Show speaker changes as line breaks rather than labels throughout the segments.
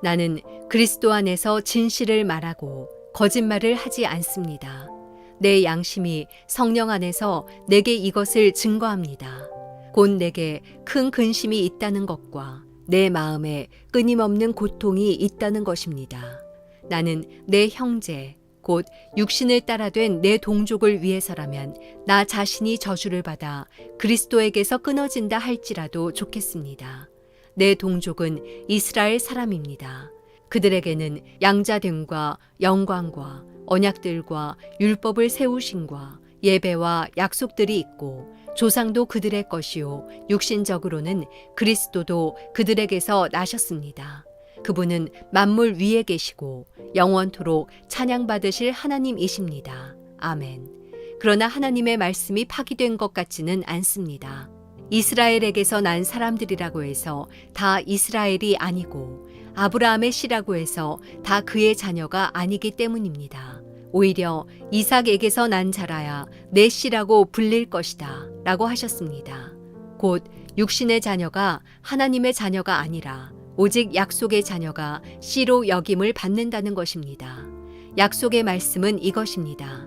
나는 그리스도 안에서 진실을 말하고 거짓말을 하지 않습니다. 내 양심이 성령 안에서 내게 이것을 증거합니다. 곧 내게 큰 근심이 있다는 것과 내 마음에 끊임없는 고통이 있다는 것입니다. 나는 내 형제, 곧 육신을 따라 된 내 동족을 위해서라면 나 자신이 저주를 받아 그리스도에게서 끊어진다 할지라도 좋겠습니다. 내 동족은 이스라엘 사람입니다. 그들에게는 양자됨과 영광과 언약들과 율법을 세우심과 예배와 약속들이 있고 조상도 그들의 것이요 육신적으로는 그리스도도 그들에게서 나셨습니다. 그분은 만물 위에 계시고 영원토록 찬양받으실 하나님이십니다. 아멘. 그러나 하나님의 말씀이 파기된 것 같지는 않습니다. 이스라엘에게서 난 사람들이라고 해서 다 이스라엘이 아니고 아브라함의 씨라고 해서 다 그의 자녀가 아니기 때문입니다. 오히려 이삭에게서 난 자라야 내 씨라고 불릴 것이다 라고 하셨습니다. 곧 육신의 자녀가 하나님의 자녀가 아니라 오직 약속의 자녀가 씨로 여김을 받는다는 것입니다. 약속의 말씀은 이것입니다.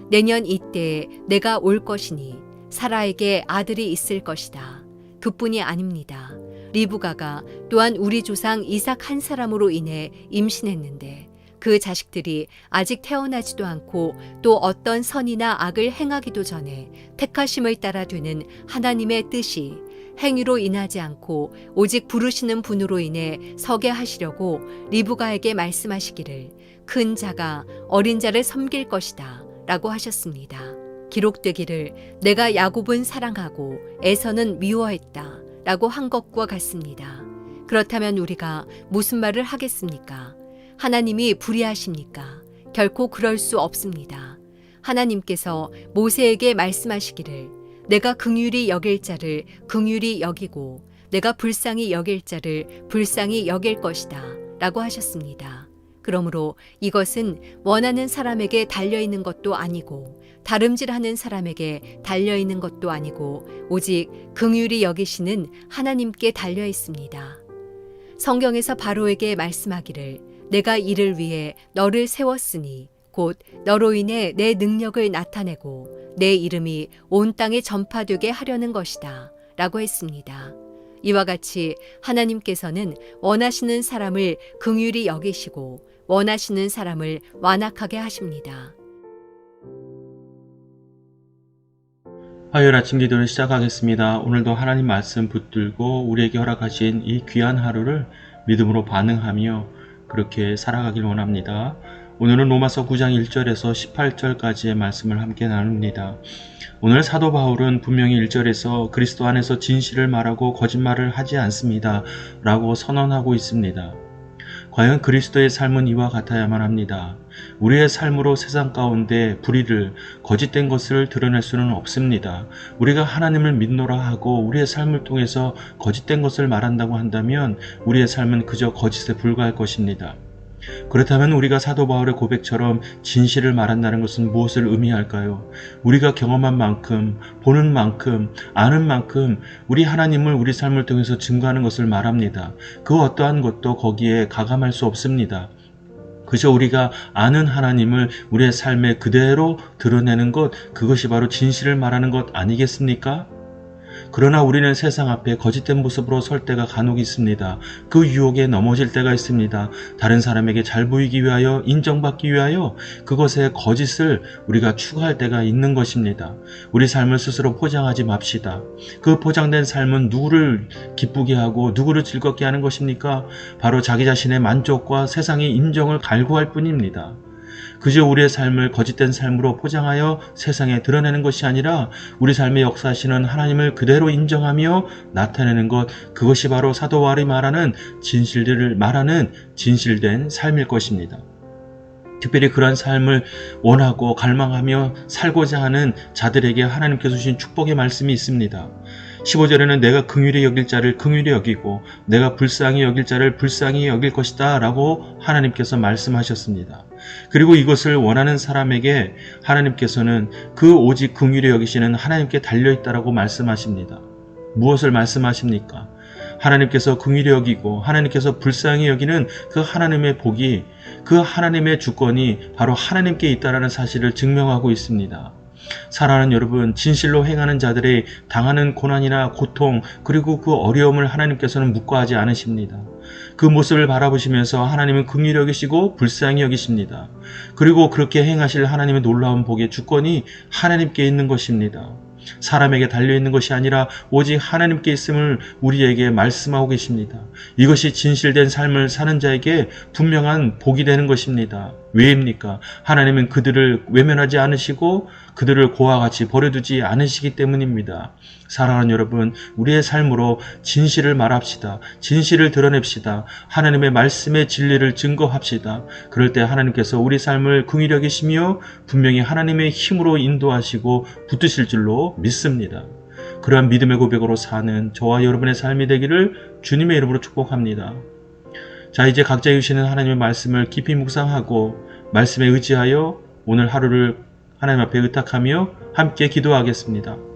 내년 이때에 내가 올 것이니 사라에게 아들이 있을 것이다. 그뿐이 아닙니다. 리브가가 또한 우리 조상 이삭 한 사람으로 인해 임신했는데 그 자식들이 아직 태어나지도 않고 또 어떤 선이나 악을 행하기도 전에 택하심을 따라 되는 하나님의 뜻이 행위로 인하지 않고 오직 부르시는 분으로 인해 서게 하시려고 리브가에게 말씀하시기를 큰 자가 어린 자를 섬길 것이다 라고 하셨습니다. 기록되기를 내가 야곱은 사랑하고 에서는 미워했다 라고 한 것과 같습니다. 그렇다면 우리가 무슨 말을 하겠습니까? 하나님이 불의하십니까? 결코 그럴 수 없습니다. 하나님께서 모세에게 말씀하시기를 내가 긍휼히 여길 자를 긍휼히 여기고 내가 불쌍히 여길 자를 불쌍히 여길 것이다 라고 하셨습니다. 그러므로 이것은 원하는 사람에게 달려있는 것도 아니고 다름질하는 사람에게 달려있는 것도 아니고 오직 긍휼히 여기시는 하나님께 달려있습니다. 성경에서 바로에게 말씀하기를 내가 이를 위해 너를 세웠으니 곧 너로 인해 내 능력을 나타내고 내 이름이 온 땅에 전파되게 하려는 것이다 라고 했습니다. 이와 같이 하나님께서는 원하시는 사람을 긍휼히 여기시고 원하시는 사람을 완악하게 하십니다.
화요일 아침 기도를 시작하겠습니다. 오늘도 하나님 말씀 붙들고 우리에게 허락하신 이 귀한 하루를 믿음으로 반응하며 그렇게 살아가길 원합니다. 오늘은 로마서 9장 1절에서 18절까지의 말씀을 함께 나눕니다. 오늘 사도 바울은 분명히 1절에서 그리스도 안에서 진실을 말하고 거짓말을 하지 않습니다 라고 선언하고 있습니다. 과연 그리스도의 삶은 이와 같아야만 합니다. 우리의 삶으로 세상 가운데 불의를 거짓된 것을 드러낼 수는 없습니다. 우리가 하나님을 믿노라 하고 우리의 삶을 통해서 거짓된 것을 말한다고 한다면 우리의 삶은 그저 거짓에 불과할 것입니다. 그렇다면 우리가 사도 바울의 고백처럼 진실을 말한다는 것은 무엇을 의미할까요? 우리가 경험한 만큼, 보는 만큼, 아는 만큼 우리 하나님을 우리 삶을 통해서 증거하는 것을 말합니다. 그 어떠한 것도 거기에 가감할 수 없습니다. 그저 우리가 아는 하나님을 우리의 삶에 그대로 드러내는 것, 그것이 바로 진실을 말하는 것 아니겠습니까? 그러나 우리는 세상 앞에 거짓된 모습으로 설 때가 간혹 있습니다. 그 유혹에 넘어질 때가 있습니다. 다른 사람에게 잘 보이기 위하여, 인정받기 위하여 그것의 거짓을 우리가 추구할 때가 있는 것입니다. 우리 삶을 스스로 포장하지 맙시다. 그 포장된 삶은 누구를 기쁘게 하고 누구를 즐겁게 하는 것입니까? 바로 자기 자신의 만족과 세상의 인정을 갈구할 뿐입니다. 그저 우리의 삶을 거짓된 삶으로 포장하여 세상에 드러내는 것이 아니라 우리 삶의 역사하시는 하나님을 그대로 인정하며 나타내는 것, 그것이 바로 사도 바울이 말하는 진실들을 말하는 진실된 삶일 것입니다. 특별히 그러한 삶을 원하고 갈망하며 살고자 하는 자들에게 하나님께서 주신 축복의 말씀이 있습니다. 15절에는 내가 긍휼히 여길 자를 긍휼히 여기고 내가 불쌍히 여길 자를 불쌍히 여길 것이다 라고 하나님께서 말씀하셨습니다. 그리고 이것을 원하는 사람에게 하나님께서는 그 오직 긍휼히 여기시는 하나님께 달려있다라고 말씀하십니다. 무엇을 말씀하십니까? 하나님께서 긍휼히 여기고 하나님께서 불쌍히 여기는 그 하나님의 복이, 그 하나님의 주권이 바로 하나님께 있다라는 사실을 증명하고 있습니다. 사랑하는 여러분, 진실로 행하는 자들의 당하는 고난이나 고통 그리고 그 어려움을 하나님께서는 묵과하지 않으십니다. 그 모습을 바라보시면서 하나님은 긍휼히 여기시고 불쌍히 여기십니다. 그리고 그렇게 행하실 하나님의 놀라운 복의 주권이 하나님께 있는 것입니다. 사람에게 달려있는 것이 아니라 오직 하나님께 있음을 우리에게 말씀하고 계십니다. 이것이 진실된 삶을 사는 자에게 분명한 복이 되는 것입니다. 왜입니까? 하나님은 그들을 외면하지 않으시고 그들을 고와 같이 버려두지 않으시기 때문입니다. 사랑하는 여러분, 우리의 삶으로 진실을 말합시다. 진실을 드러냅시다. 하나님의 말씀의 진리를 증거합시다. 그럴 때 하나님께서 우리 삶을 긍휼히 여기시며 분명히 하나님의 힘으로 인도하시고 붙드실 줄로 믿습니다. 그러한 믿음의 고백으로 사는 저와 여러분의 삶이 되기를 주님의 이름으로 축복합니다. 자, 이제 각자 주시는 하나님의 말씀을 깊이 묵상하고 말씀에 의지하여 오늘 하루를 하나님 앞에 의탁하며 함께 기도하겠습니다.